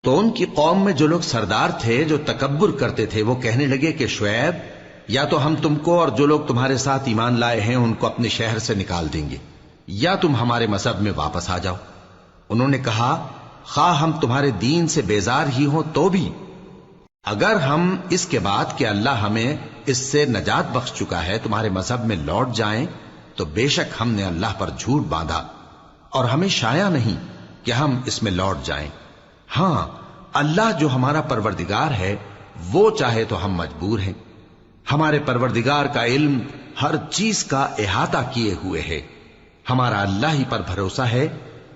تو ان کی قوم میں جو لوگ سردار تھے جو تکبر کرتے تھے وہ کہنے لگے کہ شعیب، یا تو ہم تم کو اور جو لوگ تمہارے ساتھ ایمان لائے ہیں ان کو اپنے شہر سے نکال دیں گے، یا تم ہمارے مذہب میں واپس آ جاؤ۔ انہوں نے کہا، خواہ ہم تمہارے دین سے بیزار ہی ہوں تو بھی، اگر ہم اس کے بعد کہ اللہ ہمیں اس سے نجات بخش چکا ہے تمہارے مذہب میں لوٹ جائیں تو بے شک ہم نے اللہ پر جھوٹ باندھا اور ہمیں شایع نہیں کہ ہم اس میں لوٹ جائیں۔ ہاں، اللہ جو ہمارا پروردگار ہے وہ چاہے تو ہم مجبور ہیں۔ ہمارے پروردگار کا علم ہر چیز کا احاطہ کیے ہوئے ہے۔ ہمارا اللہ ہی پر بھروسہ ہے۔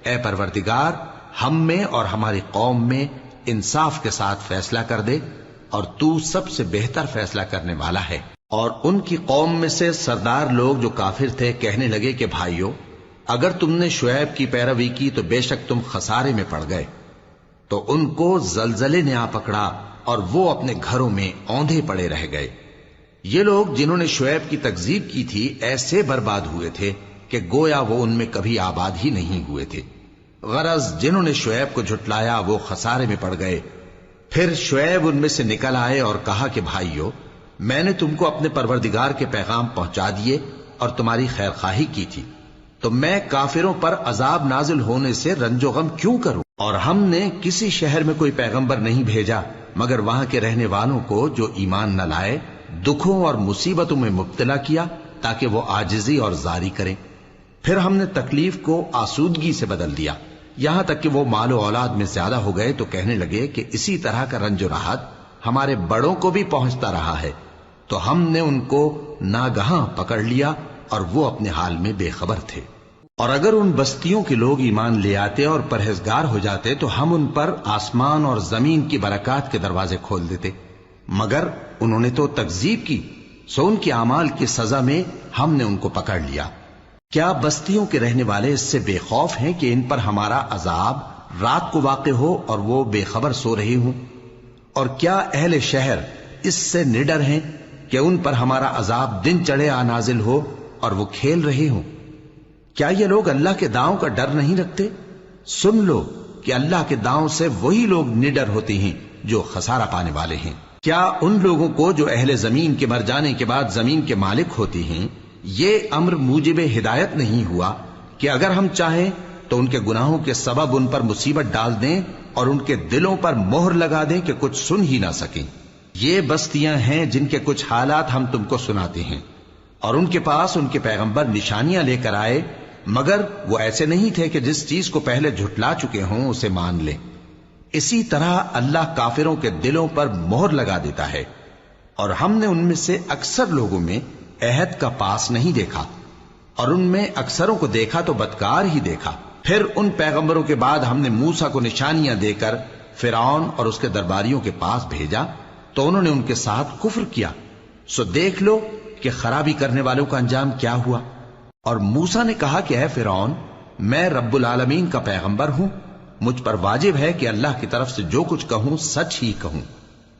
اے پروردگار، ہم میں اور ہماری قوم میں انصاف کے ساتھ فیصلہ کر دے، اور تو سب سے بہتر فیصلہ کرنے والا ہے۔ اور ان کی قوم میں سے سردار لوگ جو کافر تھے کہنے لگے کہ بھائیو، اگر تم نے شعیب کی پیروی کی تو بے شک تم خسارے میں پڑ گئے۔ تو ان کو زلزلے نے آ پکڑا اور وہ اپنے گھروں میں اوندھے پڑے رہ گئے۔ یہ لوگ جنہوں نے شعیب کی تکذیب کی تھی ایسے برباد ہوئے تھے کہ گویا وہ ان میں کبھی آباد ہی نہیں ہوئے تھے۔ غرض جنہوں نے شعیب کو جھٹلایا وہ خسارے میں پڑ گئے۔ پھر شعیب ان میں سے نکل آئے اور کہا کہ بھائیو، میں نے تم کو اپنے پروردگار کے پیغام پہنچا دیے اور تمہاری خیر خواہی کی تھی، تو میں کافروں پر عذاب نازل ہونے سے رنج و غم کیوں کروں؟ اور ہم نے کسی شہر میں کوئی پیغمبر نہیں بھیجا مگر وہاں کے رہنے والوں کو جو ایمان نہ لائے دکھوں اور مصیبتوں میں مبتلا کیا تاکہ وہ عاجزی اور زاری کریں۔ پھر ہم نے تکلیف کو آسودگی سے بدل دیا، یہاں تک کہ وہ مال و اولاد میں زیادہ ہو گئے تو کہنے لگے کہ اسی طرح کا رنج و راحت ہمارے بڑوں کو بھی پہنچتا رہا ہے، تو ہم نے ان کو ناگہاں پکڑ لیا اور وہ اپنے حال میں بے خبر تھے۔ اور اگر ان بستیوں کے لوگ ایمان لے آتے اور پرہیزگار ہو جاتے تو ہم ان پر آسمان اور زمین کی برکات کے دروازے کھول دیتے، مگر انہوں نے تو تکذیب کی، سو ان کے اعمال کی سزا میں ہم نے ان کو پکڑ لیا۔ کیا بستیوں کے رہنے والے اس سے بے خوف ہیں کہ ان پر ہمارا عذاب رات کو واقع ہو اور وہ بے خبر سو رہے ہوں؟ اور کیا اہل شہر اس سے نڈر ہیں کہ ان پر ہمارا عذاب دن چڑھے آ نازل ہو اور وہ کھیل رہے ہوں؟ کیا یہ لوگ اللہ کے داؤں کا ڈر نہیں رکھتے؟ سن لو کہ اللہ کے داؤں سے وہی لوگ نڈر ہوتے ہیں جو خسارہ پانے والے ہیں۔ کیا ان لوگوں کو جو اہل زمین کے مر جانے کے بعد زمین کے مالک ہوتے ہیں یہ امر موجب ہدایت نہیں ہوا کہ اگر ہم چاہیں تو ان کے گناہوں کے سبب ان پر مصیبت ڈال دیں اور ان کے دلوں پر مہر لگا دیں کہ کچھ سن ہی نہ سکیں؟ یہ بستیاں ہیں جن کے کچھ حالات ہم تم کو سناتے ہیں، اور ان کے پاس ان کے پیغمبر نشانیاں لے کر آئے، مگر وہ ایسے نہیں تھے کہ جس چیز کو پہلے جھٹلا چکے ہوں اسے مان لیں۔ اسی طرح اللہ کافروں کے دلوں پر مہر لگا دیتا ہے، اور ہم نے ان میں سے اکثر لوگوں میں عہد کا پاس نہیں دیکھا، اور ان میں اکثروں کو دیکھا تو بدکار ہی دیکھا۔ پھر ان پیغمبروں کے بعد ہم نے موسیٰ کو نشانیاں دے کر فرعون اور اس کے درباریوں کے پاس بھیجا تو انہوں نے ان کے ساتھ کفر کیا، سو دیکھ لو کہ خرابی کرنے والوں کا انجام کیا ہوا۔ اور موسیٰ نے کہا کہ اے فرعون، میں رب العالمین کا پیغمبر ہوں، مجھ پر واجب ہے کہ اللہ کی طرف سے جو کچھ کہوں سچ ہی کہوں۔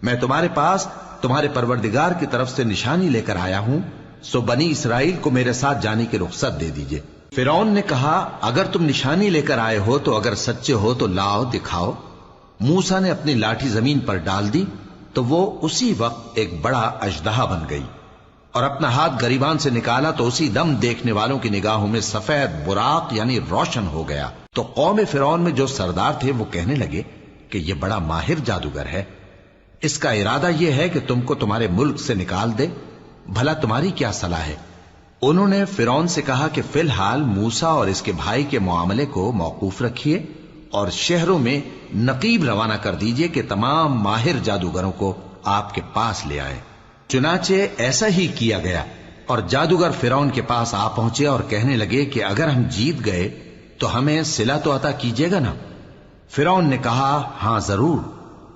میں تمہارے پاس تمہارے پروردگار کی طرف سے نشانی لے کر آیا ہوں، سو بنی اسرائیل کو میرے ساتھ جانے کی رخصت دے دیجئے۔ فرعون نے کہا، اگر تم نشانی لے کر آئے ہو تو اگر سچے ہو تو لاؤ دکھاؤ۔ موسیٰ نے اپنی لاٹھی زمین پر ڈال دی تو وہ اسی وقت ایک بڑا اژدہا بن گئی، اور اپنا ہاتھ گریبان سے نکالا تو اسی دم دیکھنے والوں کی نگاہوں میں سفید براق یعنی روشن ہو گیا۔ تو قوم فرعون میں جو سردار تھے وہ کہنے لگے کہ یہ بڑا ماہر جادوگر ہے، اس کا ارادہ یہ ہے کہ تم کو تمہارے ملک سے نکال دے، بھلا تمہاری کیا صلاح ہے؟ انہوں نے فرعون سے کہا کہ فی الحال موسیٰ اور اس کے بھائی کے معاملے کو موقوف رکھیے اور شہروں میں نقیب روانہ کر دیجئے کہ تمام ماہر جادوگروں کو آپ کے پاس لے آئے۔ چنانچہ ایسا ہی کیا گیا، اور جادوگر فرعون کے پاس آ پہنچے اور کہنے لگے کہ اگر ہم جیت گئے تو ہمیں صلہ تو عطا کیجیے گا نا؟ فرعون نے کہا، ہاں ضرور،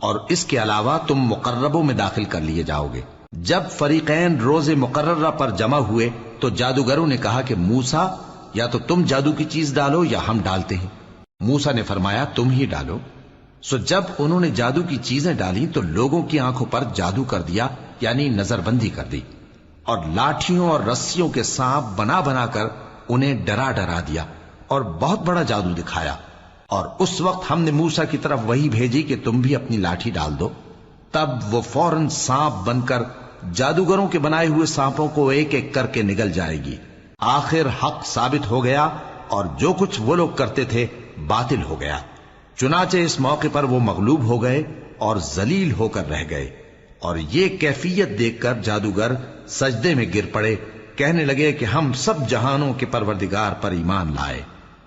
اور اس کے علاوہ تم مقربوں میں داخل کر لیے جاؤ گے۔ جب فریقین روز مقررہ پر جمع ہوئے تو جادوگروں نے کہا کہ موسیٰ، یا تو تم جادو کی چیز ڈالو یا ہم ڈالتے ہیں۔ موسیٰ نے فرمایا، تم ہی ڈالو۔ سو جب انہوں نے جادو کی چیزیں ڈالی تو لوگوں کی آنکھوں پر جادو کر دیا، یعنی نظر بندی کر دی، اور لاٹھیوں اور رسیوں کے سانپ بنا بنا کر انہیں ڈرا ڈرا دیا اور بہت بڑا جادو دکھایا۔ اور اس وقت ہم نے موسیٰ کی طرف وہی بھیجی کہ تم بھی اپنی لاٹھی ڈال دو، تب وہ فوراً سانپ بن کر جادوگروں کے بنائے ہوئے سانپوں کو ایک ایک کر کے نگل جائے گی۔ آخر حق ثابت ہو گیا اور جو کچھ وہ لوگ کرتے تھے باطل ہو گیا۔ چنانچہ اس موقع پر وہ مغلوب ہو گئے اور ذلیل ہو کر رہ گئے، اور یہ کیفیت دیکھ کر جادوگر سجدے میں گر پڑے، کہنے لگے کہ ہم سب جہانوں کے پروردگار پر ایمان لائے،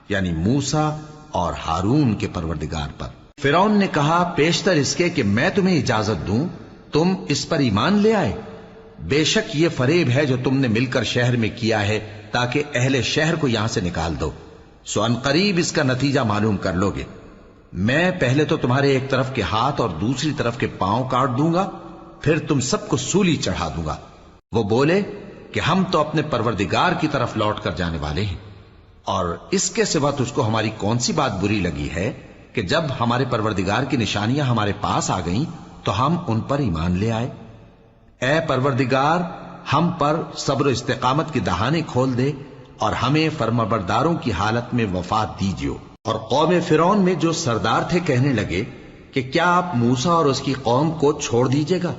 یعنی موسیٰ اور ہارون کے پروردگار پر۔ فرعون نے کہا پیشتر اس کے کہ میں تمہیں اجازت دوں تم اس پر ایمان لے آئے، بے شک یہ فریب ہے جو تم نے مل کر شہر میں کیا ہے تاکہ اہل شہر کو یہاں سے نکال دو، سو ان قریب اس کا نتیجہ معلوم کر لو گے۔ میں پہلے تو تمہارے ایک طرف کے ہاتھ اور دوسری طرف کے پاؤں کاٹ دوں گا، پھر تم سب کو سولی چڑھا دوں گا۔ وہ بولے کہ ہم تو اپنے پروردگار کی طرف لوٹ کر جانے والے ہیں، اور اس کے سوا تجھ کو ہماری کون سی بات بری لگی ہے کہ جب ہمارے پروردگار کی نشانیاں ہمارے پاس آ گئیں تو ہم ان پر ایمان لے آئے؟ اے پروردگار، ہم پر صبر و استقامت کی دہانے کھول دے اور ہمیں فرمانبرداروں کی حالت میں وفات دیجیو۔ اور قوم فرعون میں جو سردار تھے کہنے لگے کہ کیا آپ موسیٰ اور اس کی قوم کو چھوڑ دیجیے گا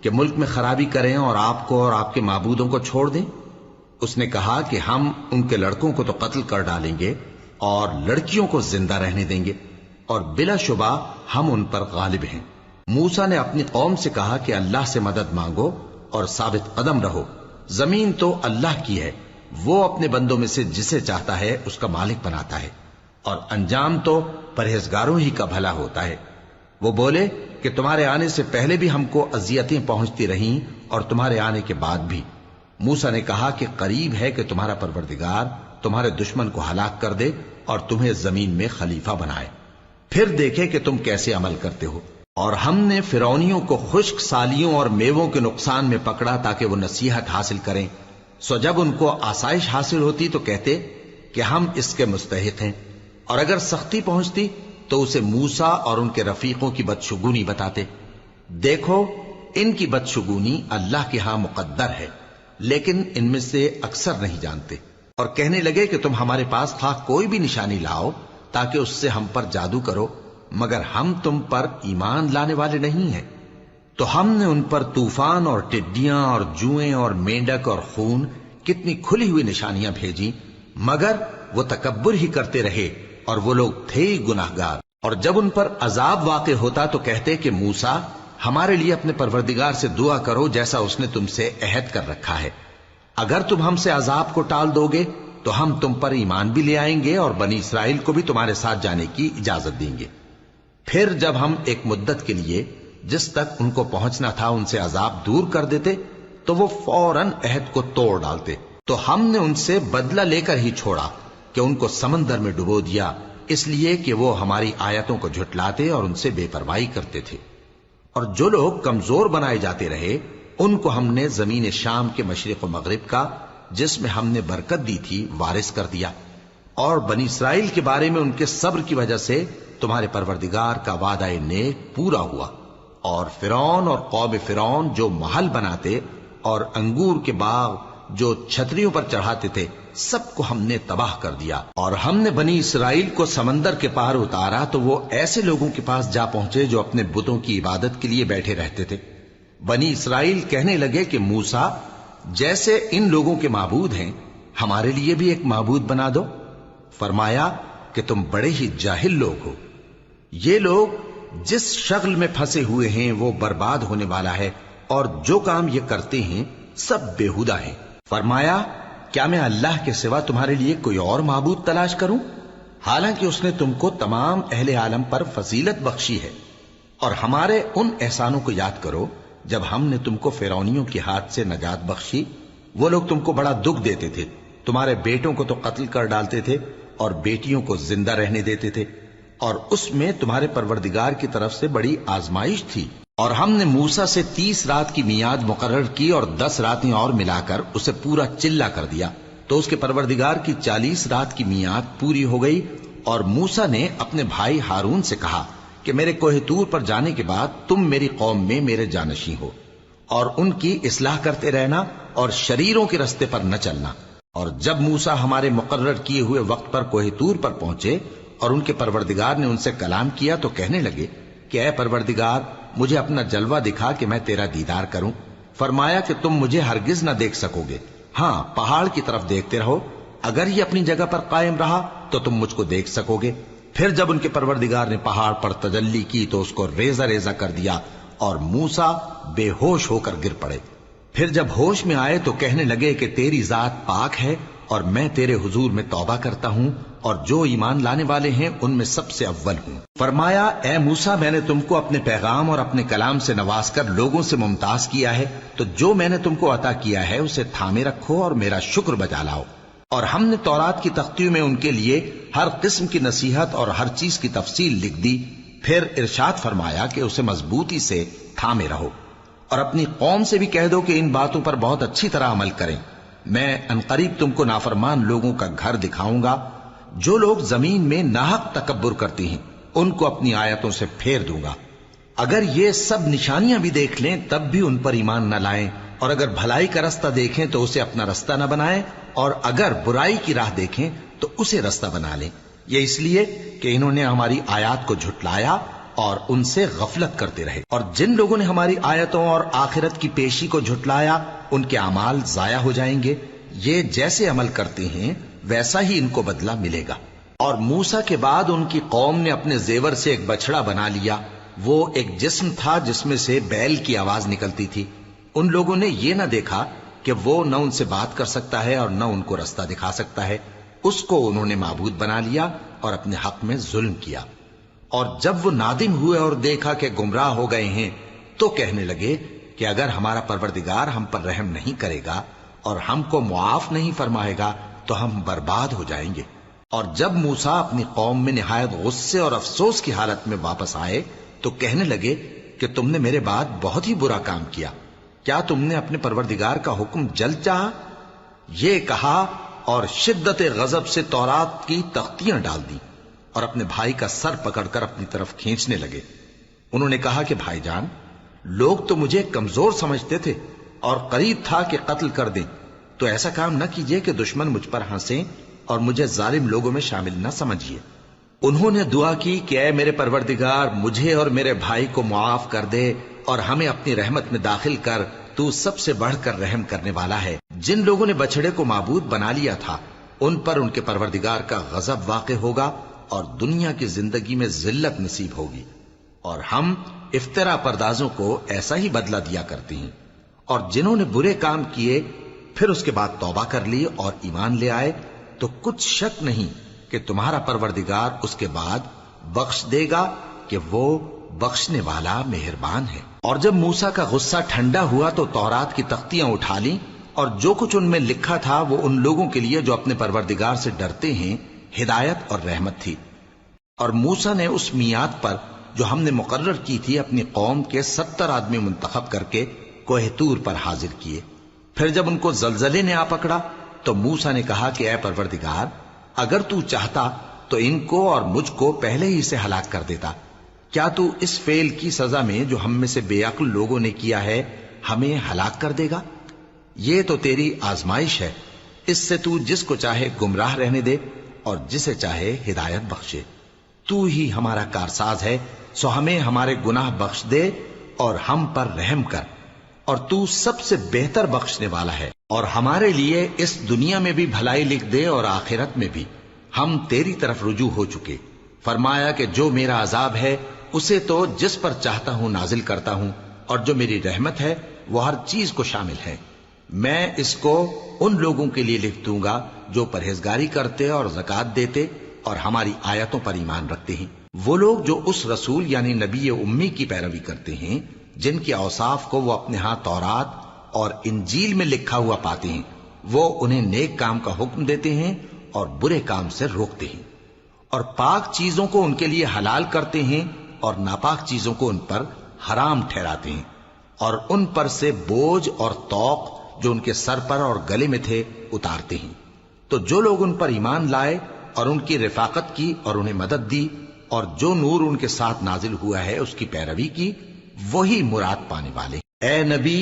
کہ ملک میں خرابی کریں اور آپ کو اور آپ کے معبودوں کو چھوڑ دیں؟ اس نے کہا کہ ہم ان کے لڑکوں کو تو قتل کر ڈالیں گے اور لڑکیوں کو زندہ رہنے دیں گے، اور بلا شبہ ہم ان پر غالب ہیں۔ موسیٰ نے اپنی قوم سے کہا کہ اللہ سے مدد مانگو اور ثابت قدم رہو، زمین تو اللہ کی ہے، وہ اپنے بندوں میں سے جسے چاہتا ہے اس کا مالک بناتا ہے، اور انجام تو پرہیزگاروں ہی کا بھلا ہوتا ہے۔ وہ بولے کہ تمہارے آنے سے پہلے بھی ہم کو اذیتیں پہنچتی رہیں اور تمہارے آنے کے بعد بھی۔ موسیٰ نے کہا کہ قریب ہے کہ تمہارا پروردگار تمہارے دشمن کو ہلاک کر دے اور تمہیں زمین میں خلیفہ بنائے، پھر دیکھے کہ تم کیسے عمل کرتے ہو۔ اور ہم نے فرعونیوں کو خشک سالیوں اور میووں کے نقصان میں پکڑا تاکہ وہ نصیحت حاصل کریں، سو جب ان کو آسائش حاصل ہوتی تو کہتے کہ ہم اس کے مستحق ہیں، اور اگر سختی پہنچتی تو اسے موسیٰ اور ان کے رفیقوں کی بدشگونی بتاتے۔ دیکھو ان کی بدشگونی اللہ کے ہاں مقدر ہے، لیکن ان میں سے اکثر نہیں جانتے۔ اور کہنے لگے کہ تم ہمارے پاس خواہ کوئی بھی نشانی لاؤ تاکہ اس سے ہم پر جادو کرو، مگر ہم تم پر ایمان لانے والے نہیں ہیں۔ تو ہم نے ان پر طوفان اور ٹڈیاں اور جوئیں اور مینڈک اور خون کتنی کھلی ہوئی نشانیاں بھیجی، مگر وہ تکبر ہی کرتے رہے اور وہ لوگ تھے ہی گناہگار۔ اور جب ان پر عذاب واقع ہوتا تو کہتے کہ موسیٰ ہمارے لیے اپنے پروردگار سے دعا کرو جیسا اس نے تم سے عہد کر رکھا ہے، اگر تم ہم سے عذاب کو ٹال دو گے تو ہم تم پر ایمان بھی لے آئیں گے اور بنی اسرائیل کو بھی تمہارے ساتھ جانے کی اجازت دیں گے۔ پھر جب ہم ایک مدت کے لیے جس تک ان کو پہنچنا تھا ان سے عذاب دور کر دیتے تو وہ فوراً عہد کو توڑ ڈالتے، تو ہم نے ان سے بدلہ لے کر ہی چھوڑا کہ ان کو سمندر میں ڈبو دیا، اس لیے کہ وہ ہماری آیتوں کو جھٹلاتے اور ان سے بے پرواہی کرتے تھے۔ اور جو لوگ کمزور بنائے جاتے رہے ان کو ہم نے زمین شام کے مشرق و مغرب کا جس میں ہم نے برکت دی تھی وارث کر دیا، اور بنی اسرائیل کے بارے میں ان کے صبر کی وجہ سے تمہارے پروردگار کا وعدہ نیک پورا ہوا۔ اور فرعون اور قوم فرعون جو محل بناتے اور انگور کے باغ جو چھتریوں پر چڑھاتے تھے سب کو ہم نے تباہ کر دیا۔ اور ہم نے بنی اسرائیل کو سمندر کے پار اتارا تو وہ ایسے لوگوں کے پاس جا پہنچے جو اپنے بتوں کی عبادت کے لیے بیٹھے رہتے تھے۔ بنی اسرائیل کہنے لگے کہ موسیٰ جیسے ان لوگوں کے معبود ہیں ہمارے لیے بھی ایک معبود بنا دو۔ فرمایا کہ تم بڑے ہی جاہل لوگ ہو، یہ لوگ جس شغل میں پھنسے ہوئے ہیں وہ برباد ہونے والا ہے، اور جو کام یہ کرتے ہیں سب بےہودہ ہیں۔ فرمایا کیا میں اللہ کے سوا تمہارے لیے کوئی اور معبود تلاش کروں، حالانکہ اس نے تم کو تمام اہل عالم پر فضیلت بخشی ہے۔ اور ہمارے ان احسانوں کو یاد کرو جب ہم نے تم کو فرعونیوں کے ہاتھ سے نجات بخشی، وہ لوگ تم کو بڑا دکھ دیتے تھے، تمہارے بیٹوں کو تو قتل کر ڈالتے تھے اور بیٹیوں کو زندہ رہنے دیتے تھے، اور اس میں تمہارے پروردگار کی طرف سے بڑی آزمائش تھی۔ اور ہم نے موسیٰ سے 30 رات کی میعاد مقرر کی اور 10 راتیں اور ملا کر اسے پورا چلا کر دیا، تو اس کے پروردگار کی 40 رات کی میعاد پوری ہو گئی۔ اور موسیٰ نے اپنے بھائی ہارون سے کہا کہ میرے کوہ طور پر جانے کے بعد تم میری قوم میں میرے جانشین ہو، اور ان کی اصلاح کرتے رہنا اور شریروں کے رستے پر نہ چلنا۔ اور جب موسیٰ ہمارے مقرر کیے ہوئے وقت پر کوہ طور پر پہنچے اور ان کے پروردگار نے ان سے کلام کیا تو کہنے لگے کہ اے پروردگار مجھے اپنا جلوہ دکھا کہ میں تیرا دیدار کروں۔ فرمایا کہ تم مجھے ہرگز نہ دیکھ سکو گے، ہاں پہاڑ کی طرف دیکھتے رہو، اگر یہ اپنی جگہ پر قائم رہا تو تم مجھ کو دیکھ سکو گے۔ پھر جب ان کے پروردگار نے پہاڑ پر تجلی کی تو اس کو ریزہ ریزہ کر دیا اور موسیٰ بے ہوش ہو کر گر پڑے۔ پھر جب ہوش میں آئے تو کہنے لگے کہ تیری ذات پاک ہے اور میں تیرے حضور میں توبہ کرتا ہوں اور جو ایمان لانے والے ہیں ان میں سب سے اول ہوں۔ فرمایا اے موسیٰ میں نے تم کو اپنے پیغام اور اپنے کلام سے نواز کر لوگوں سے ممتاز کیا ہے، تو جو میں نے تم کو عطا کیا ہے اسے تھامے رکھو اور میرا شکر بجا لاؤ۔ اور ہم نے تورات کی تختیوں میں ان کے لیے ہر قسم کی نصیحت اور ہر چیز کی تفصیل لکھ دی۔ پھر ارشاد فرمایا کہ اسے مضبوطی سے تھامے رہو اور اپنی قوم سے بھی کہہ دو کہ ان باتوں پر بہت اچھی طرح عمل کریں۔ میں انقریب تم کو نافرمان لوگوں کا گھر دکھاؤں گا، جو لوگ زمین میں ناحق تکبر کرتی ہیں ان کو اپنی آیتوں سے پھیر دوں گا۔ اگر یہ سب نشانیاں بھی دیکھ لیں تب بھی ان پر ایمان نہ لائیں، اور اگر بھلائی کا رستہ دیکھیں تو اسے اپنا رستہ نہ بنائیں، اور اگر برائی کی راہ دیکھیں تو اسے رستہ بنا لیں۔ یہ اس لیے کہ انہوں نے ہماری آیات کو جھٹلایا اور ان سے غفلت کرتے رہے، اور جن لوگوں نے ہماری آیتوں اور آخرت کی پیشی کو جھٹلایا ان کے اعمال ضائع ہو جائیں گے۔ یہ جیسے عمل کرتے ہیں ویسا ہی ان کو بدلہ ملے گا۔ اور موسیٰ کے بعد ان کی قوم نے اپنے زیور سے ایک بچڑا بنا لیا، وہ ایک جسم تھا جس میں سے بیل کی آواز نکلتی تھی۔ ان لوگوں نے یہ نہ دیکھا کہ وہ نہ ان سے بات کر سکتا ہے اور نہ ان کو رستہ دکھا سکتا ہے، اس کو انہوں نے معبود بنا لیا اور اپنے حق میں ظلم کیا۔ اور جب وہ نادم ہوئے اور دیکھا کہ گمراہ ہو گئے ہیں تو کہنے لگے کہ اگر ہمارا پروردگار ہم پر رحم نہیں کرے گا اور ہم کو معاف نہیں فرمائے گا تو ہم برباد ہو جائیں گے۔ اور جب موسیٰ اپنی قوم میں نہایت غصے اور افسوس کی حالت میں واپس آئے تو کہنے لگے کہ تم نے میرے بعد بہت ہی برا کام کیا، کیا تم نے اپنے پروردگار کا حکم جلد چاہا؟ یہ کہا اور شدت غضب سے تورات کی تختیاں ڈال دی اور اپنے بھائی کا سر پکڑ کر اپنی طرف کھینچنے لگے۔ انہوں نے کہا کہ بھائی جان، لوگ تو مجھے کمزور سمجھتے تھے اور قریب تھا کہ قتل کر دیں، تو ایسا کام نہ کیجیے کہ دشمن مجھ پر ہنسیں اور مجھے ظالم لوگوں میں شامل نہ سمجھیے۔ انہوں نے دعا کی کہ اے میرے پروردگار مجھے اور میرے بھائی کو معاف کر دے اور ہمیں اپنی رحمت میں داخل کر، تو سب سے بڑھ کر رحم کرنے والا ہے۔ جن لوگوں نے بچڑے کو معبود بنا لیا تھا ان پر ان کے پروردگار کا غضب واقع ہوگا اور دنیا کی زندگی میں ذلت نصیب ہوگی، اور ہم افترا پردازوں کو ایسا ہی بدلہ دیا کرتے ہیں۔ اور جنہوں نے برے کام کیے پھر اس کے بعد توبہ کر لی اور ایمان لے آئے تو کچھ شک نہیں کہ تمہارا پروردگار اس کے بعد بخش دے گا کہ وہ بخشنے والا مہربان ہے۔ اور جب موسیٰ کا غصہ ٹھنڈا ہوا تو تورات کی تختیاں اٹھا لیں، اور جو کچھ ان میں لکھا تھا وہ ان لوگوں کے لیے جو اپنے پروردگار سے ڈرتے ہیں ہدایت اور رحمت تھی۔ اور موسیٰ نے اس میعاد پر جو ہم نے مقرر کی تھی اپنی قوم کے 70 آدمی منتخب کر کے کوہ طور پر حاضر کیے۔ پھر جب ان کو زلزلے نے آ پکڑا تو موسیٰ نے کہا کہ اے پروردگار اگر تو چاہتا تو ان کو اور مجھ کو پہلے ہی سے ہلاک کر دیتا، کیا تو اس فعل کی سزا میں جو ہم میں سے بے عقل لوگوں نے کیا ہے ہمیں ہلاک کر دے گا؟ یہ تو تیری آزمائش ہے، اس سے تو جس کو چاہے گمراہ رہنے دے اور جسے چاہے ہدایت بخشے۔ تو ہی ہمارا کارساز ہے، سو ہمیں ہمارے گناہ بخش دے اور ہم پر رحم کر، اور تو سب سے بہتر بخشنے والا ہے، اور ہمارے لیے اس دنیا میں بھی بھلائی لکھ دے اور آخرت میں بھی، ہم تیری طرف رجوع ہو چکے۔ فرمایا کہ جو میرا عذاب ہے اسے تو جس پر چاہتا ہوں نازل کرتا ہوں، اور جو میری رحمت ہے وہ ہر چیز کو شامل ہے۔ میں اس کو ان لوگوں کے لیے لکھ دوں گا جو پرہیزگاری کرتے اور زکوٰۃ دیتے اور ہماری آیتوں پر ایمان رکھتے ہیں، وہ لوگ جو اس رسول یعنی نبی امی کی پیروی کرتے ہیں جن کے اوصاف کو وہ اپنے ہاں تورات اور انجیل میں لکھا ہوا پاتے ہیں، وہ انہیں نیک کام کا حکم دیتے ہیں اور برے کام سے روکتے ہیں، اور پاک چیزوں کو ان کے لیے حلال کرتے ہیں اور ناپاک چیزوں کو ان پر حرام ٹھہراتے ہیں، اور ان پر سے بوجھ اور طوق جو ان کے سر پر اور گلے میں تھے اتارتے ہیں۔ تو جو لوگ ان پر ایمان لائے اور ان کی رفاقت کی اور انہیں مدد دی اور جو نور ان کے ساتھ نازل ہوا ہے اس کی پیروی کی، وہی مراد پانے والے۔ اے نبی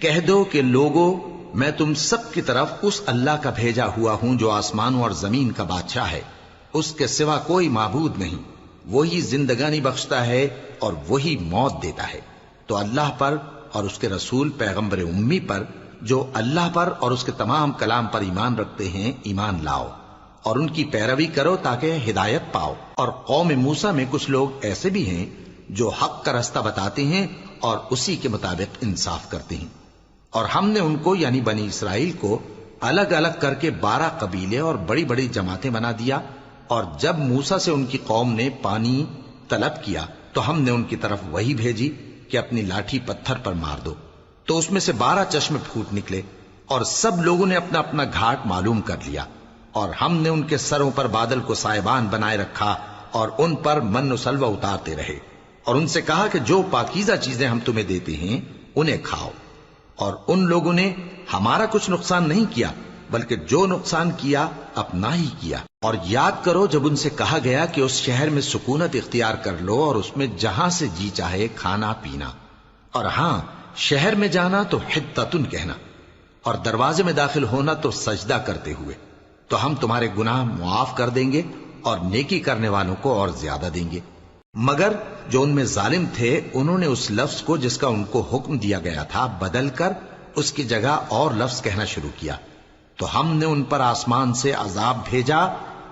کہہ دو کہ لوگو میں تم سب کی طرف اس اللہ کا بھیجا ہوا ہوں جو آسمانوں اور زمین کا بادشاہ ہے، اس کے سوا کوئی معبود نہیں، وہی زندگانی بخشتا ہے اور وہی موت دیتا ہے۔ تو اللہ پر اور اس کے رسول پیغمبر امی پر جو اللہ پر اور اس کے تمام کلام پر ایمان رکھتے ہیں ایمان لاؤ اور ان کی پیروی کرو تاکہ ہدایت پاؤ۔ اور قوم موسیٰ میں کچھ لوگ ایسے بھی ہیں جو حق کا راستہ بتاتے ہیں اور اسی کے مطابق انصاف کرتے ہیں۔ اور ہم نے ان کو یعنی بنی اسرائیل کو الگ الگ کر کے 12 قبیلے اور بڑی بڑی جماعتیں بنا دیا، اور جب موسیٰ سے ان کی قوم نے پانی طلب کیا تو ہم نے ان کی طرف وہی بھیجی کہ اپنی لاٹھی پتھر پر مار دو، تو اس میں سے 12 چشمے پھوٹ نکلے، اور سب لوگوں نے اپنا اپنا گھاٹ معلوم کر لیا، اور ہم نے ان کے سروں پر بادل کو سائبان بنائے رکھا اور ان پر من و سلوہ اتارتے رہے، اور ان سے کہا کہ جو پاکیزہ چیزیں ہم تمہیں دیتے ہیں انہیں کھاؤ۔ اور ان لوگوں نے ہمارا کچھ نقصان نہیں کیا بلکہ جو نقصان کیا اپنا ہی کیا۔ اور یاد کرو جب ان سے کہا گیا کہ اس شہر میں سکونت اختیار کر لو اور اس میں جہاں سے جی چاہے کھانا پینا، اور ہاں شہر میں جانا تو حطتن کہنا، اور دروازے میں داخل ہونا تو سجدہ کرتے ہوئے، تو ہم تمہارے گناہ معاف کر دیں گے اور نیکی کرنے والوں کو اور زیادہ دیں گے۔ مگر جو ان میں ظالم تھے انہوں نے اس لفظ کو جس کا ان کو حکم دیا گیا تھا بدل کر اس کی جگہ اور لفظ کہنا شروع کیا، تو ہم نے ان پر آسمان سے عذاب بھیجا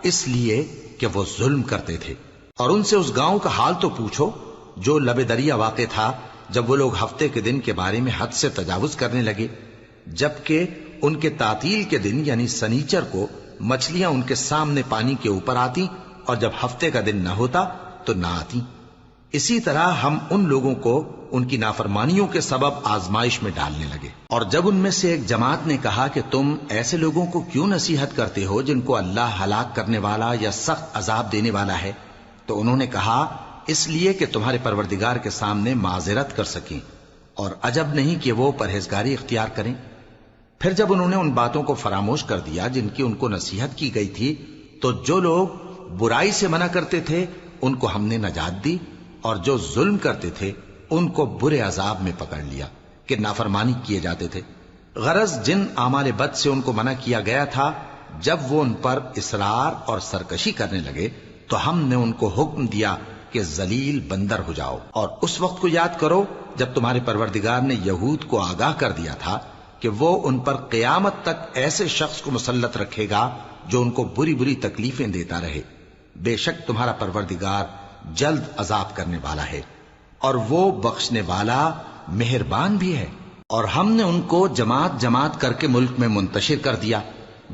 اس لیے کہ وہ ظلم کرتے تھے۔ اور ان سے اس گاؤں کا حال تو پوچھو جو لب دریا واقع تھا، جب وہ لوگ ہفتے کے دن کے بارے میں حد سے تجاوز کرنے لگے، جبکہ ان کے تعطیل کے دن یعنی سنیچر کو مچھلیاں ان کے سامنے پانی کے اوپر آتی، اور جب ہفتے کا دن نہ ہوتا تو نہ آتی۔ اسی طرح ہم ان لوگوں کو ان کی نافرمانیوں کے سبب آزمائش میں ڈالنے لگے۔ اور جب ان میں سے ایک جماعت نے کہا کہ تم ایسے لوگوں کو کیوں نصیحت کرتے ہو جن کو اللہ ہلاک کرنے والا یا سخت عذاب دینے والا ہے، تو انہوں نے کہا اس لیے کہ تمہارے پروردگار کے سامنے معذرت کر سکیں، اور عجب نہیں کہ وہ پرہیزگاری اختیار کریں۔ پھر جب انہوں نے ان باتوں کو فراموش کر دیا جن کی ان کو نصیحت کی گئی تھی، تو جو لوگ برائی سے منع کرتے تھے ان کو ہم نے نجات دی، اور جو ظلم کرتے تھے ان کو برے عذاب میں پکڑ لیا کہ نافرمانی کیے جاتے تھے۔ غرض جن اعمال بد سے ان کو منع کیا گیا تھا، جب وہ ان پر اصرار اور سرکشی کرنے لگے تو ہم نے ان کو حکم دیا کہ ذلیل بندر ہو جاؤ۔ اور اس وقت کو یاد کرو جب تمہارے پروردگار نے یہود کو آگاہ کر دیا تھا کہ وہ ان پر قیامت تک ایسے شخص کو مسلط رکھے گا جو ان کو بری بری تکلیفیں دیتا رہے۔ بے شک تمہارا پروردگار جلد عذاب کرنے والا ہے، اور وہ بخشنے والا مہربان بھی ہے۔ اور ہم نے ان کو جماعت جماعت کر کے ملک میں منتشر کر دیا،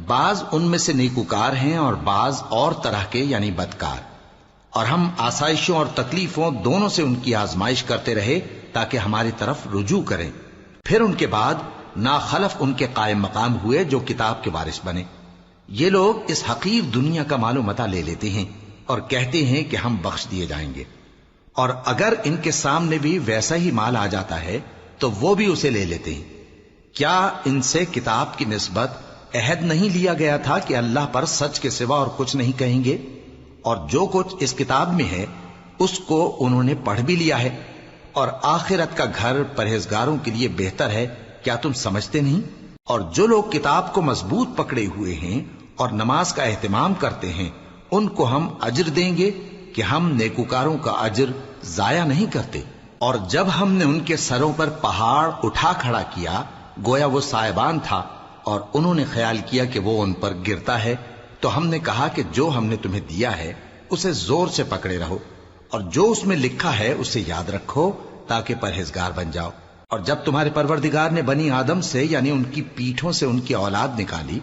بعض ان میں سے نیکوکار ہیں اور بعض اور طرح کے یعنی بدکار، اور ہم آسائشوں اور تکلیفوں دونوں سے ان کی آزمائش کرتے رہے تاکہ ہماری طرف رجوع کریں۔ پھر ان کے بعد ناخلف ان کے قائم مقام ہوئے جو کتاب کے وارث بنے۔ یہ لوگ اس حقیر دنیا کا مال و متاع لے لیتے ہیں اور کہتے ہیں کہ ہم بخش دیے جائیں گے، اور اگر ان کے سامنے بھی ویسا ہی مال آ جاتا ہے تو وہ بھی اسے لے لیتے ہیں۔ کیا ان سے کتاب کی نسبت عہد نہیں لیا گیا تھا کہ اللہ پر سچ کے سوا اور کچھ نہیں کہیں گے؟ اور جو کچھ اس کتاب میں ہے اس کو انہوں نے پڑھ بھی لیا ہے، اور آخرت کا گھر پرہیزگاروں کے لیے بہتر ہے، کیا تم سمجھتے نہیں؟ اور جو لوگ کتاب کو مضبوط پکڑے ہوئے ہیں اور نماز کا اہتمام کرتے ہیں ان کو ہم اجر دیں گے کہ ہم نیکوکاروں کا اجر ضائع نہیں کرتے۔ اور جب ہم نے ان کے سروں پر پہاڑ اٹھا کھڑا کیا گویا وہ سائبان تھا، اور انہوں نے خیال کیا کہ وہ ان پر گرتا ہے، تو ہم نے کہا کہ جو ہم نے تمہیں دیا ہے اسے زور سے پکڑے رہو، اور جو اس میں لکھا ہے اسے یاد رکھو تاکہ پرہیزگار بن جاؤ۔ اور جب تمہارے پروردگار نے بنی آدم سے یعنی ان کی پیٹھوں سے ان کی اولاد نکالی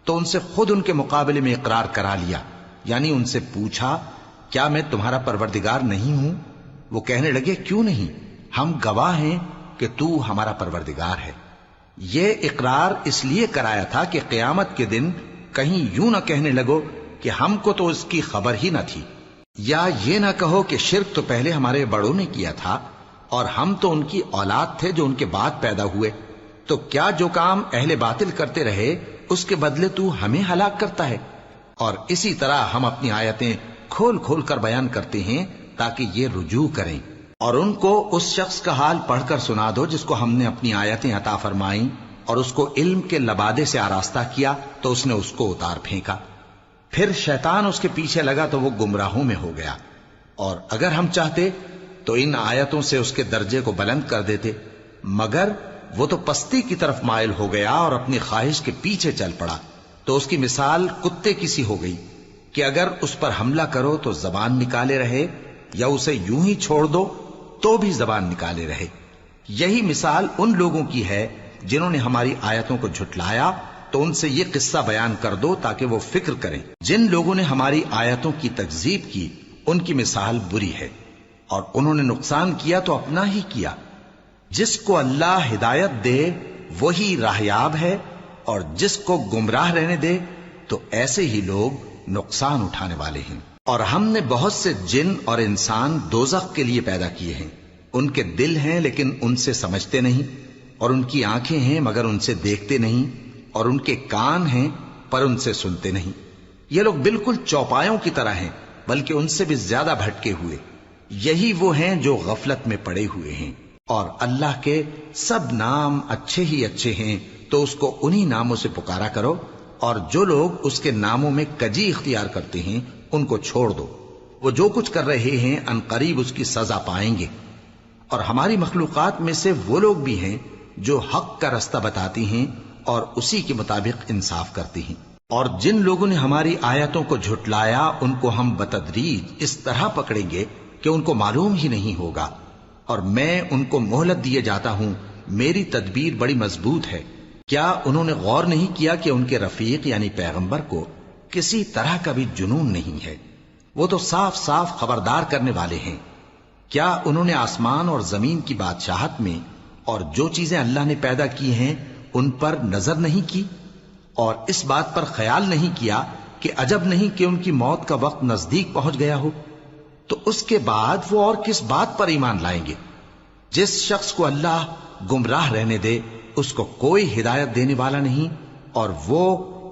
تو ان سے خود ان کے مقابلے میں اقرار کرا لیا، یعنی ان سے پوچھا کیا میں تمہارا پروردگار نہیں ہوں؟ وہ کہنے لگے کیوں نہیں، ہم گواہ ہیں کہ تو ہمارا پروردگار ہے۔ یہ اقرار اس لیے کرایا تھا کہ قیامت کے دن کہیں یوں نہ کہنے لگو کہ ہم کو تو اس کی خبر ہی نہ تھی، یا یہ نہ کہو کہ شرک تو پہلے ہمارے بڑوں نے کیا تھا اور ہم تو ان کی اولاد تھے جو ان کے بعد پیدا ہوئے، تو کیا جو کام اہل باطل کرتے رہے اس کے بدلے تو ہمیں ہلاک کرتا ہے؟ اور اسی طرح ہم اپنی آیتیں کھول کھول کر بیان کرتے ہیں تاکہ یہ رجوع کریں۔ اور ان کو اس شخص کا حال پڑھ کر سنا دو جس کو ہم نے اپنی آیتیں عطا فرمائیں اور اس کو علم کے لبادے سے آراستہ کیا تو اس نے اس کو اتار پھینکا، پھر شیطان اس کے پیچھے لگا تو وہ گمراہوں میں ہو گیا، اور اگر ہم چاہتے تو ان آیتوں سے اس کے درجے کو بلند کر دیتے، مگر وہ تو پستی کی طرف مائل ہو گیا اور اپنی خواہش کے پیچھے چل پڑا، تو اس کی مثال کتے کی سی ہو گئی کہ اگر اس پر حملہ کرو تو زبان نکالے رہے، یا اسے یوں ہی چھوڑ دو تو بھی زبان نکالے رہے۔ یہی مثال ان لوگوں کی ہے جنہوں نے ہماری آیتوں کو جھٹلایا، تو ان سے یہ قصہ بیان کر دو تاکہ وہ فکر کریں۔ جن لوگوں نے ہماری آیتوں کی تکذیب کی ان کی مثال بری ہے، اور انہوں نے نقصان کیا تو اپنا ہی کیا۔ جس کو اللہ ہدایت دے وہی راہیاب ہے، اور جس کو گمراہ رہنے دے تو ایسے ہی لوگ نقصان اٹھانے والے ہیں۔ اور ہم نے بہت سے جن اور انسان دوزخ کے لیے پیدا کیے ہیں، ان کے دل ہیں لیکن ان سے سمجھتے نہیں، اور ان کی آنکھیں ہیں مگر ان سے دیکھتے نہیں، اور ان کے کان ہیں پر ان سے سنتے نہیں۔ یہ لوگ بالکل چوپایوں کی طرح ہیں، بلکہ ان سے بھی زیادہ بھٹکے ہوئے۔ یہی وہ ہیں جو غفلت میں پڑے ہوئے ہیں۔ اور اللہ کے سب نام اچھے ہی اچھے ہیں، تو اس کو انہی ناموں سے پکارا کرو، اور جو لوگ اس کے ناموں میں کجی اختیار کرتے ہیں ان کو چھوڑ دو۔ وہ جو کچھ کر رہے ہیں ان قریب اس کی سزا پائیں گے۔ اور ہماری مخلوقات میں سے وہ لوگ بھی ہیں جو حق کا رستہ بتاتی ہیں اور اسی کے مطابق انصاف کرتی ہیں۔ اور جن لوگوں نے ہماری آیتوں کو جھٹلایا ان کو ہم بتدریج اس طرح پکڑیں گے کہ ان کو معلوم ہی نہیں ہوگا، اور میں ان کو مہلت دیے جاتا ہوں، میری تدبیر بڑی مضبوط ہے۔ کیا انہوں نے غور نہیں کیا کہ ان کے رفیق یعنی پیغمبر کو کسی طرح کا بھی جنون نہیں ہے؟ وہ تو صاف صاف خبردار کرنے والے ہیں۔ کیا انہوں نے آسمان اور زمین کی بادشاہت میں اور جو چیزیں اللہ نے پیدا کی ہیں ان پر نظر نہیں کی، اور اس بات پر خیال نہیں کیا کہ عجب نہیں کہ ان کی موت کا وقت نزدیک پہنچ گیا ہو؟ تو اس کے بعد وہ اور کس بات پر ایمان لائیں گے؟ جس شخص کو اللہ گمراہ رہنے دے اس کو کوئی ہدایت دینے والا نہیں، اور وہ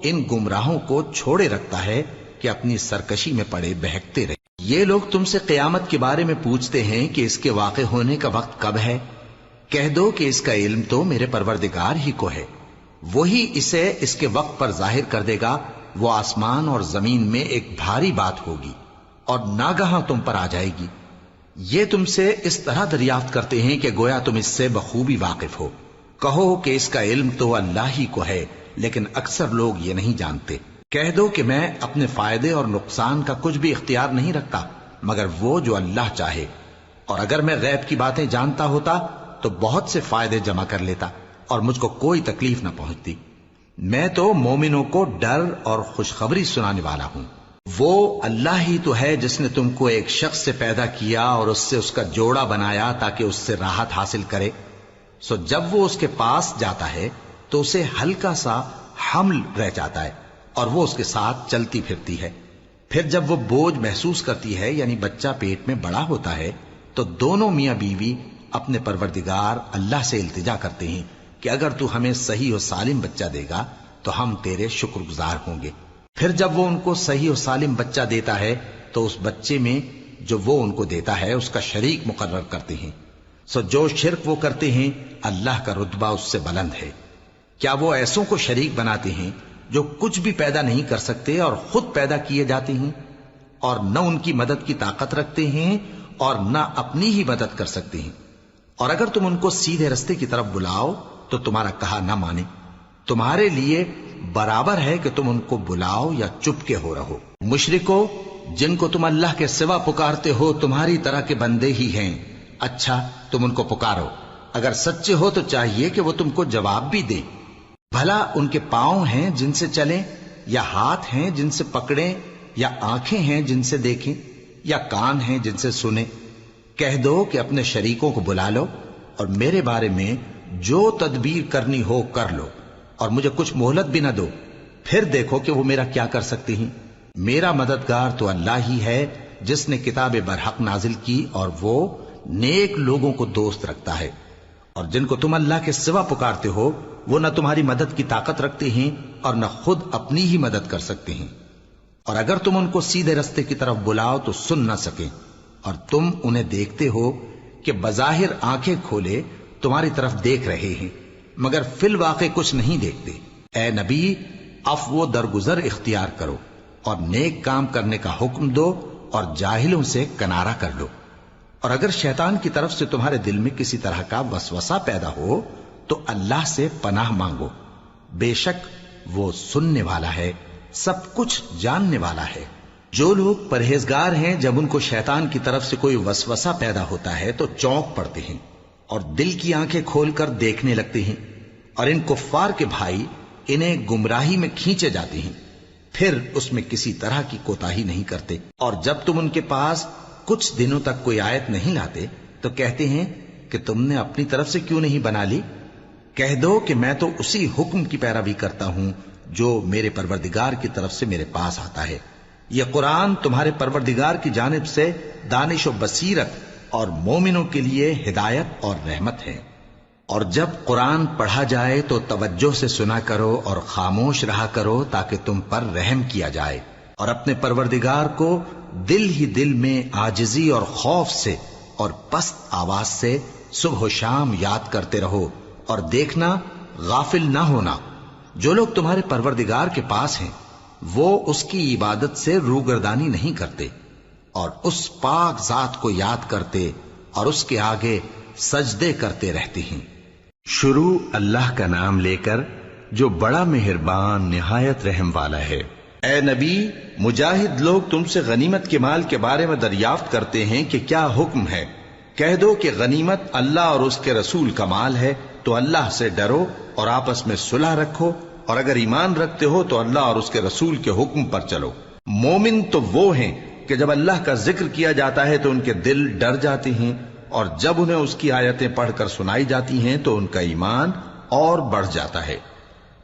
ان گمراہوں کو چھوڑے رکھتا ہے کہ اپنی سرکشی میں پڑے بہکتے رہے۔ یہ لوگ تم سے قیامت کے بارے میں پوچھتے ہیں کہ اس کے واقع ہونے کا وقت کب ہے؟ کہہ دو کہ اس کا علم تو میرے پروردگار ہی کو ہے، وہی اسے اس کے وقت پر ظاہر کر دے گا۔ وہ آسمان اور زمین میں ایک بھاری بات ہوگی اور ناگہاں تم پر آ جائے گی۔ یہ تم سے اس طرح دریافت کرتے ہیں کہ گویا تم اس سے بخوبی واقف ہو۔ کہو کہ اس کا علم تو اللہ ہی کو ہے، لیکن اکثر لوگ یہ نہیں جانتے۔ کہہ دو کہ میں اپنے فائدے اور نقصان کا کچھ بھی اختیار نہیں رکھتا مگر وہ جو اللہ چاہے، اور اگر میں غیب کی باتیں جانتا ہوتا تو بہت سے فائدے جمع کر لیتا اور مجھ کو کوئی تکلیف نہ پہنچتی۔ میں تو مومنوں کو ڈر اور خوشخبری سنانے والا ہوں۔ وہ اللہ ہی تو ہے جس نے تم کو ایک شخص سے پیدا کیا اور اس سے اس کا جوڑا بنایا تاکہ اس سے راحت حاصل کرے۔ سو جب وہ اس کے پاس جاتا ہے تو اسے ہلکا سا حمل رہ جاتا ہے اور وہ اس کے ساتھ چلتی پھرتی ہے۔ پھر جب وہ بوجھ محسوس کرتی ہے یعنی بچہ پیٹ میں بڑا ہوتا ہے تو دونوں میاں بیوی اپنے پروردگار اللہ سے التجا کرتے ہیں کہ اگر تو ہمیں صحیح و سالم بچہ دے گا تو ہم تیرے شکر گزار ہوں گے۔ پھر جب وہ ان کو صحیح و سالم بچہ دیتا ہے تو اس بچے میں جو وہ ان کو دیتا ہے اس کا شریک مقرر کرتے ہیں۔ سو جو شرک وہ کرتے ہیں اللہ کا رتبہ اس سے بلند ہے۔ کیا وہ ایسوں کو شریک بناتے ہیں جو کچھ بھی پیدا نہیں کر سکتے اور خود پیدا کیے جاتے ہیں، اور نہ ان کی مدد کی طاقت رکھتے ہیں اور نہ اپنی ہی مدد کر سکتے ہیں؟ اور اگر تم ان کو سیدھے رستے کی طرف بلاؤ تو تمہارا کہا نہ مانے۔ تمہارے لیے برابر ہے کہ تم ان کو بلاؤ یا چپ کے ہو رہو۔ مشرکو، جن کو تم اللہ کے سوا پکارتے ہو تمہاری طرح کے بندے ہی ہیں۔ اچھا تم ان کو پکارو، اگر سچے ہو تو چاہیے کہ وہ تم کو جواب بھی دیں۔ بھلا ان کے پاؤں ہیں جن سے چلیں، یا ہاتھ ہیں جن سے پکڑیں، یا آنکھیں ہیں جن سے دیکھیں، یا کان ہیں جن سے سنیں؟ کہہ دو کہ اپنے شریکوں کو بلا لو اور میرے بارے میں جو تدبیر کرنی ہو کر لو، اور مجھے کچھ مہلت بھی نہ دو، پھر دیکھو کہ وہ میرا کیا کر سکتے ہیں۔ میرا مددگار تو اللہ ہی ہے جس نے کتاب برحق نازل کی، اور وہ نیک لوگوں کو دوست رکھتا ہے۔ اور جن کو تم اللہ کے سوا پکارتے ہو وہ نہ تمہاری مدد کی طاقت رکھتے ہیں اور نہ خود اپنی ہی مدد کر سکتے ہیں، اور اگر تم ان کو سیدھے رستے کی طرف بلاؤ تو سن نہ سکیں، اور تم انہیں دیکھتے ہو کہ بظاہر آنکھیں کھولے تمہاری طرف دیکھ رہے ہیں مگر فی الواقع کچھ نہیں دیکھتے۔ اے نبی، عفو و درگزر اختیار کرو، اور نیک کام کرنے کا حکم دو اور جاہلوں سے کنارہ کر لو۔ اور اگر شیطان کی طرف سے تمہارے دل میں کسی طرح کا وسوسہ پیدا ہو تو اللہ سے پناہ مانگو، بے شک وہ سننے والا ہے، سب کچھ جاننے والا ہے۔ جو لوگ پرہیزگار ہیں جب ان کو شیطان کی طرف سے کوئی وسوسہ پیدا ہوتا ہے تو چونک پڑتے ہیں اور دل کی آنکھیں کھول کر دیکھنے لگتے ہیں، اور ان کفار کے بھائی انہیں گمراہی میں کھینچے جاتے ہیں، پھر اس میں کسی طرح کی کوتاہی نہیں کرتے۔ اور جب تم ان کے پاس کچھ دنوں تک کوئی آیت نہیں لاتے تو کہتے ہیں کہ تم نے اپنی طرف سے کیوں نہیں بنا لی؟ کہہ دو کہ میں تو اسی حکم کی پیروی کرتا ہوں جو میرے پروردگار کی طرف سے میرے پاس آتا ہے۔ یہ قرآن تمہارے پروردگار کی جانب سے دانش و بصیرت اور مومنوں کے لیے ہدایت اور رحمت ہے۔ اور جب قرآن پڑھا جائے تو توجہ سے سنا کرو اور خاموش رہا کرو تاکہ تم پر رحم کیا جائے، اور اپنے پروردگار کو دل ہی دل میں عاجزی اور خوف سے اور پست آواز سے صبح و شام یاد کرتے رہو، اور دیکھنا غافل نہ ہونا۔ جو لوگ تمہارے پروردگار کے پاس ہیں وہ اس کی عبادت سے روگردانی نہیں کرتے اور اس پاک ذات کو یاد کرتے اور اس کے آگے سجدے کرتے رہتے ہیں۔ شروع اللہ کا نام لے کر جو بڑا مہربان نہایت رحم والا ہے۔ اے نبی، مجاہد لوگ تم سے غنیمت کے مال کے بارے میں دریافت کرتے ہیں کہ کیا حکم ہے۔ کہہ دو کہ غنیمت اللہ اور اس کے رسول کا مال ہے، تو اللہ سے ڈرو اور آپس میں صلح رکھو، اور اگر ایمان رکھتے ہو تو اللہ اور اس کے رسول کے حکم پر چلو۔ مومن تو وہ ہیں کہ جب اللہ کا ذکر کیا جاتا ہے تو ان کے دل ڈر جاتے ہیں، اور جب انہیں اس کی آیتیں پڑھ کر سنائی جاتی ہیں تو ان کا ایمان اور بڑھ جاتا ہے،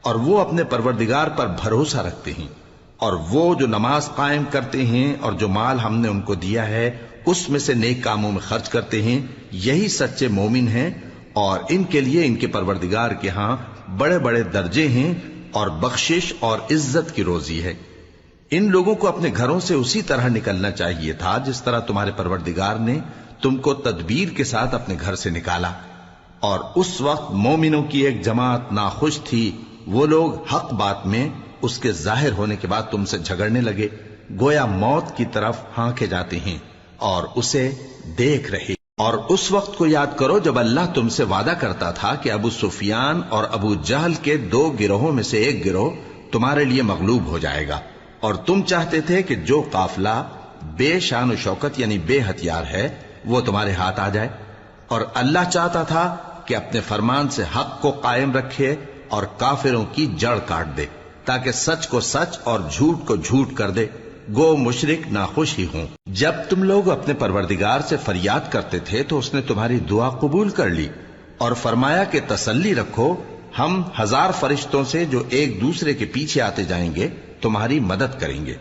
اور وہ اپنے پروردگار پر بھروسہ رکھتے ہیں، اور وہ جو نماز قائم کرتے ہیں اور جو مال ہم نے ان کو دیا ہے اس میں سے نیک کاموں میں خرچ کرتے ہیں، یہی سچے مومن ہیں، اور ان کے لیے ان کے پروردگار کے ہاں بڑے بڑے درجے ہیں اور بخشش اور عزت کی روزی ہے۔ ان لوگوں کو اپنے گھروں سے اسی طرح نکلنا چاہیے تھا جس طرح تمہارے پروردگار نے تم کو تدبیر کے ساتھ اپنے گھر سے نکالا، اور اس وقت مومنوں کی ایک جماعت ناخوش تھی، وہ لوگ حق بات میں اس کے ظاہر ہونے کے بعد تم سے جھگڑنے لگے، گویا موت کی طرف ہانکے جاتے ہیں اور اسے دیکھ رہے۔ اور اس وقت کو یاد کرو جب اللہ تم سے وعدہ کرتا تھا کہ ابو سفیان اور ابو جہل کے 2 گروہوں میں سے ایک گروہ تمہارے لیے مغلوب ہو جائے گا، اور تم چاہتے تھے کہ جو قافلہ بے شان و شوکت یعنی بے ہتھیار ہے وہ تمہارے ہاتھ آ جائے، اور اللہ چاہتا تھا کہ اپنے فرمان سے حق کو قائم رکھے اور کافروں کی جڑ کاٹ دے، تاکہ سچ کو سچ اور جھوٹ کو جھوٹ کر دے، گو مشرک ناخوش ہی ہوں۔ جب تم لوگ اپنے پروردگار سے فریاد کرتے تھے تو اس نے تمہاری دعا قبول کر لی اور فرمایا کہ تسلی رکھو، ہم 1000 فرشتوں سے جو ایک دوسرے کے پیچھے آتے جائیں گے تمہاری مدد کریں گے۔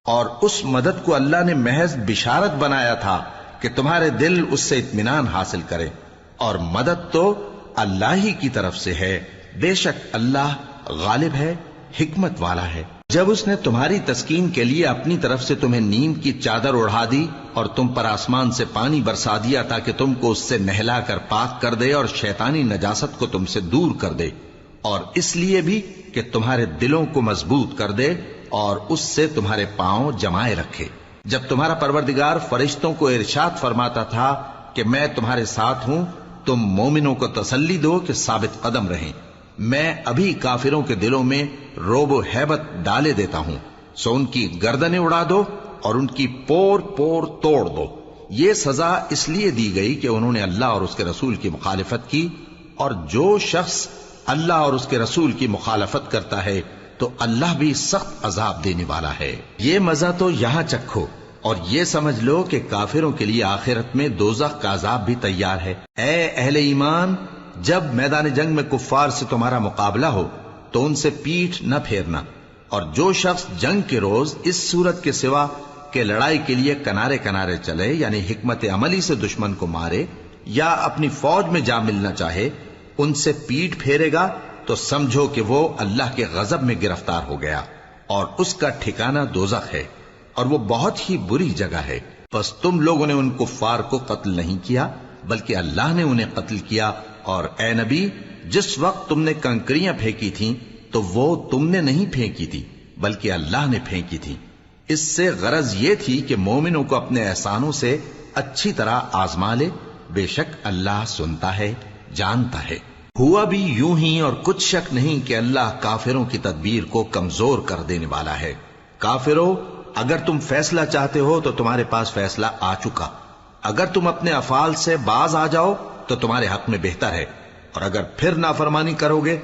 اور اس مدد کو اللہ نے محض بشارت بنایا تھا کہ تمہارے دل اس سے اطمینان حاصل کرے، اور مدد تو اللہ ہی کی طرف سے ہے، بے شک اللہ غالب ہے، حکمت والا ہے۔ جب اس نے تمہاری تسکین کے لیے اپنی طرف سے تمہیں نیند کی چادر اڑا دی اور تم پر آسمان سے پانی برسا دیا تاکہ تم کو اس سے نہلا کر پاک کر دے اور شیطانی نجاست کو تم سے دور کر دے، اور اس لیے بھی کہ تمہارے دلوں کو مضبوط کر دے اور اس سے تمہارے پاؤں جمائے رکھے، جب تمہارا پروردگار فرشتوں کو ارشاد فرماتا تھا کہ میں تمہارے ساتھ ہوں، تم مومنوں کو تسلی دو کہ ثابت قدم رہیں، میں ابھی کافروں کے دلوں میں روب و ہیبت ڈالے دیتا ہوں، سو ان کی گردنیں اڑا دو اور ان کی پور پور توڑ دو۔ یہ سزا اس لیے دی گئی کہ انہوں نے اللہ اور اس کے رسول کی مخالفت کی، اور جو شخص اللہ اور اس کے رسول کی مخالفت کرتا ہے تو اللہ بھی سخت عذاب دینے والا ہے۔ یہ مزہ تو یہاں چکھو اور یہ سمجھ لو کہ کافروں کے لیے آخرت میں دوزخ کا عذاب بھی تیار ہے۔ اے اہل ایمان، جب میدان جنگ میں کفار سے تمہارا مقابلہ ہو تو ان سے پیٹھ نہ پھیرنا، اور جو شخص جنگ کے روز اس صورت کے سوا کہ لڑائی کے لیے کنارے کنارے چلے یعنی حکمت عملی سے دشمن کو مارے یا اپنی فوج میں جا ملنا چاہے، ان سے پیٹھ پھیرے گا تو سمجھو کہ وہ اللہ کے غضب میں گرفتار ہو گیا، اور اس کا ٹھکانہ دوزخ ہے، اور وہ بہت ہی بری جگہ ہے۔ بس تم لوگوں نے ان کفار کو قتل نہیں کیا بلکہ اللہ نے انہیں قتل کیا، اور اے نبی، جس وقت تم نے کنکریاں پھینکی تھیں تو وہ تم نے نہیں پھینکی تھی بلکہ اللہ نے پھینکی تھی، اس سے غرض یہ تھی کہ مومنوں کو اپنے احسانوں سے اچھی طرح آزما لے، بے شک اللہ سنتا ہے، جانتا ہے۔ ہوا بھی یوں ہی، اور کچھ شک نہیں کہ اللہ کافروں کی تدبیر کو کمزور کر دینے والا ہے۔ کافروں، اگر تم فیصلہ چاہتے ہو تو تمہارے پاس فیصلہ آ چکا، اگر تم اپنے افعال سے باز آ جاؤ تو تمہارے حق میں بہتر ہے، اور اگر پھر نافرمانی کرو گے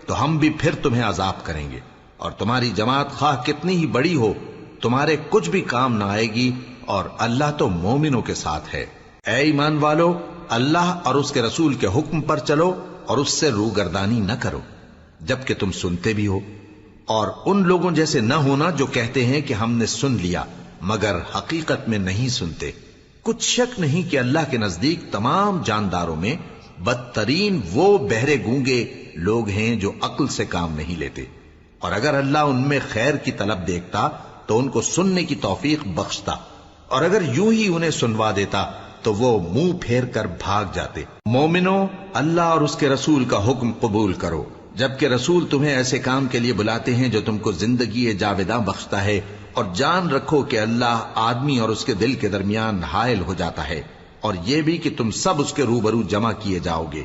تو ہم بھی پھر تمہیں عذاب کریں گے، اور تمہاری جماعت خواہ کتنی ہی بڑی ہو تمہارے کچھ بھی کام نہ آئے گی، اور اللہ تو مومنوں کے ساتھ ہے۔ اے ایمان والو، اللہ اور اس کے رسول کے حکم پر چلو اور اس سے روگردانی نہ کرو جبکہ تم سنتے بھی ہو، اور ان لوگوں جیسے نہ ہونا جو کہتے ہیں کہ ہم نے سن لیا مگر حقیقت میں نہیں سنتے۔ کچھ شک نہیں کہ اللہ کے نزدیک تمام جانداروں میں بدترین وہ بہرے گونگے لوگ ہیں جو عقل سے کام نہیں لیتے، اور اگر اللہ ان میں خیر کی طلب دیکھتا تو ان کو سننے کی توفیق بخشتا، اور اگر یوں ہی انہیں سنوا دیتا تو وہ منہ پھیر کر بھاگ جاتے۔ مومنوں، اللہ اور اس کے رسول کا حکم قبول کرو، جبکہ رسول تمہیں ایسے کام کے لیے بلاتے ہیں جو تم کو زندگی جاوداں بخشتا ہے، اور جان رکھو کہ اللہ آدمی اور اس کے دل کے درمیان حائل ہو جاتا ہے، اور یہ بھی کہ تم سب اس کے روبرو جمع کیے جاؤ گے۔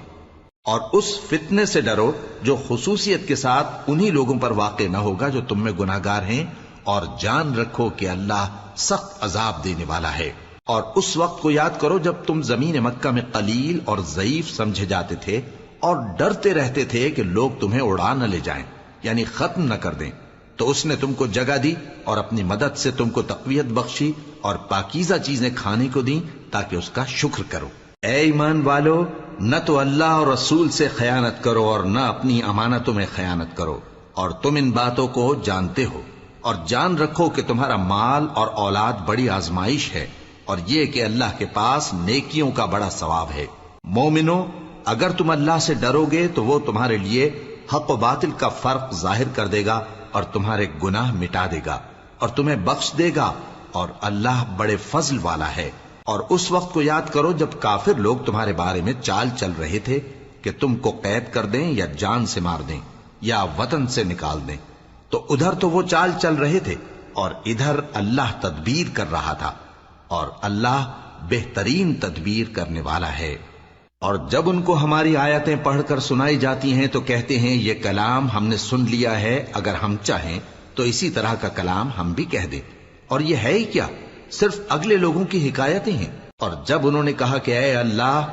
اور اس فتنے سے ڈرو جو خصوصیت کے ساتھ انہی لوگوں پر واقع نہ ہوگا جو تم میں گناہگار ہیں، اور جان رکھو کہ اللہ سخت عذاب دینے والا ہے۔ اور اس وقت کو یاد کرو جب تم زمین مکہ میں قلیل اور ضعیف سمجھے جاتے تھے اور ڈرتے رہتے تھے کہ لوگ تمہیں اڑا نہ لے جائیں، یعنی ختم نہ کر دیں، تو اس نے تم کو جگہ دی اور اپنی مدد سے تم کو تقویت بخشی اور پاکیزہ چیزیں کھانے کو دیں تاکہ اس کا شکر کرو۔ اے ایمان والو، نہ تو اللہ اور رسول سے خیانت کرو اور نہ اپنی امانتوں میں خیانت کرو، اور تم ان باتوں کو جانتے ہو، اور جان رکھو کہ تمہارا مال اور اولاد بڑی آزمائش ہے، اور یہ کہ اللہ کے پاس نیکیوں کا بڑا ثواب ہے۔ مومنو، اگر تم اللہ سے ڈرو گے تو وہ تمہارے لیے حق و باطل کا فرق ظاہر کر دے گا اور تمہارے گناہ مٹا دے گا اور تمہیں بخش دے گا، اور اللہ بڑے فضل والا ہے۔ اور اس وقت کو یاد کرو جب کافر لوگ تمہارے بارے میں چال چل رہے تھے کہ تم کو قید کر دیں یا جان سے مار دیں یا وطن سے نکال دیں، تو ادھر تو وہ چال چل رہے تھے اور ادھر اللہ تدبیر کر رہا تھا، اور اللہ بہترین تدبیر کرنے والا ہے۔ اور جب ان کو ہماری آیتیں پڑھ کر سنائی جاتی ہیں تو کہتے ہیں یہ کلام ہم نے سن لیا ہے، اگر ہم چاہیں تو اسی طرح کا کلام ہم بھی کہہ دیں، اور یہ ہے ہی کیا، صرف اگلے لوگوں کی حکایتیں ہیں۔ اور جب انہوں نے کہا کہ اے اللہ،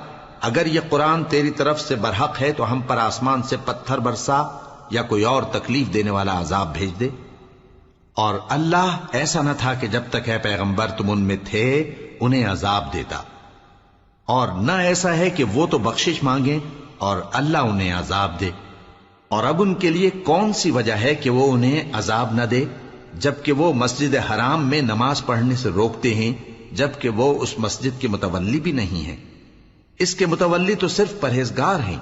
اگر یہ قرآن تیری طرف سے برحق ہے تو ہم پر آسمان سے پتھر برسا یا کوئی اور تکلیف دینے والا عذاب بھیج دے، اور اللہ ایسا نہ تھا کہ جب تک اے پیغمبر تم ان میں تھے انہیں عذاب دیتا، اور نہ ایسا ہے کہ وہ تو بخشش مانگیں اور اللہ انہیں عذاب دے۔ اور اب ان کے لیے کون سی وجہ ہے کہ وہ انہیں عذاب نہ دے، جبکہ وہ مسجد حرام میں نماز پڑھنے سے روکتے ہیں، جبکہ وہ اس مسجد کے متولی بھی نہیں ہیں۔ اس کے متولی تو صرف پرہیزگار ہیں،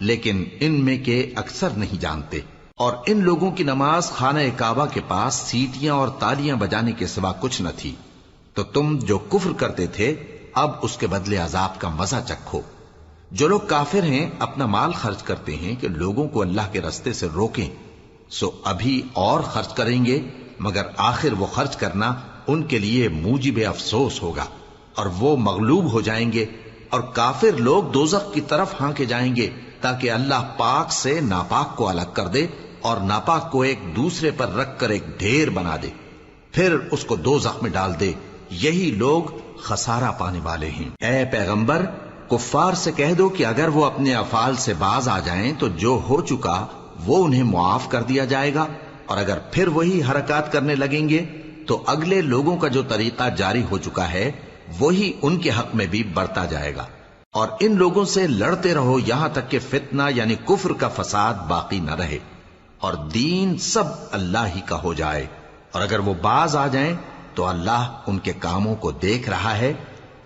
لیکن ان میں کے اکثر نہیں جانتے۔ اور ان لوگوں کی نماز خانہ کعبہ کے پاس سیٹیاں اور تالیاں بجانے کے سوا کچھ نہ تھی، تو تم جو کفر کرتے تھے اب اس کے بدلے عذاب کا مزہ چکھو۔ جو لوگ کافر ہیں اپنا مال خرچ کرتے ہیں کہ لوگوں کو اللہ کے رستے سے روکیں، سو ابھی اور خرچ کریں گے، مگر آخر وہ خرچ کرنا ان کے لیے موجب افسوس ہوگا، اور وہ مغلوب ہو جائیں گے، اور کافر لوگ دوزخ کی طرف ہانکے جائیں گے تاکہ اللہ پاک سے ناپاک کو الگ کر دے اور ناپاک کو ایک دوسرے پر رکھ کر ایک ڈھیر بنا دے، پھر اس کو دوزخ میں ڈال دے۔ یہی لوگ خسارہ پانے والے ہیں۔ اے پیغمبر، کفار سے کہہ دو کہ اگر وہ اپنے افعال سے باز آ جائیں تو جو ہو چکا وہ انہیں معاف کر دیا جائے گا، اور اگر پھر وہی حرکات کرنے لگیں گے تو اگلے لوگوں کا جو طریقہ جاری ہو چکا ہے وہی ان کے حق میں بھی برتا جائے گا۔ اور ان لوگوں سے لڑتے رہو یہاں تک کہ فتنہ یعنی کفر کا فساد باقی نہ رہے اور دین سب اللہ ہی کا ہو جائے، اور اگر وہ باز آ جائیں تو اللہ ان کے کاموں کو دیکھ رہا ہے،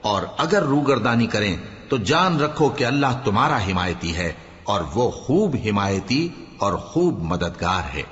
اور اگر روگردانی کریں تو جان رکھو کہ اللہ تمہارا حمایتی ہے، اور وہ خوب حمایتی اور خوب مددگار ہے۔